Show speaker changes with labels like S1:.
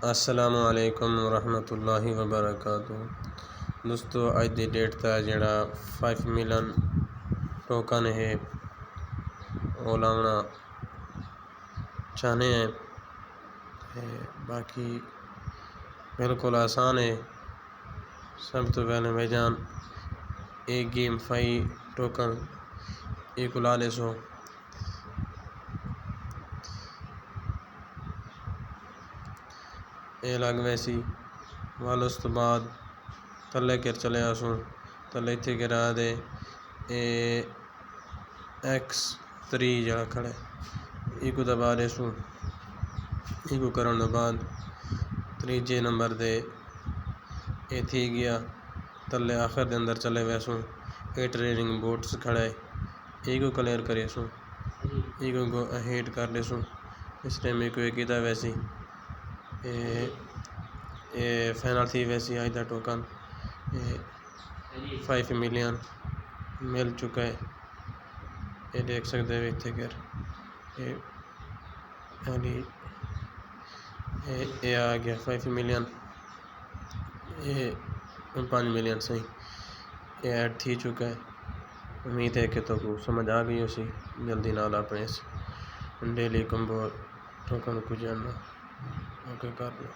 S1: अस्सलामु अलैकुम वरहमतुल्लाहि वबरकातुहू। दोस्तों अज दी डेट ता जिहड़ा 5 मिलियन टोकन है वो लाना चाहने हैं। बाकी बिल्कुल आसान है। सब तो पहले भाईजान एक गेम 5 टोकन एक ला ले सो। ये लग वैसी वाल उस तो बाद थले कर चले आसूँ थले इतने गिरा दे X3 जरा खड़े इको दबा देसूँ। इको करने के बाद तीजे नंबर दे ये थी गया थले आखिर दे अंदर चले वैसूँ। ये ट्रेनिंग बोट्स खड़े इको क्लियर करेसूँ इको को हेड कर देसूँ। इस टाइम इको एक इधर वैसी ये फाइनल थी वैसी आज दा टोकन 5 मिलियन मिल चुका है। ये देख सकते हो इतने कर ये आ गया 5 मिलियन ये 5 मिलियन सही ये ऐड थी चुका है। उम्मीद है कि तो को समझ आ गई उसी जल्दी नाल अपने इस डेली कंबो टोकन को जानना ओके कर लो।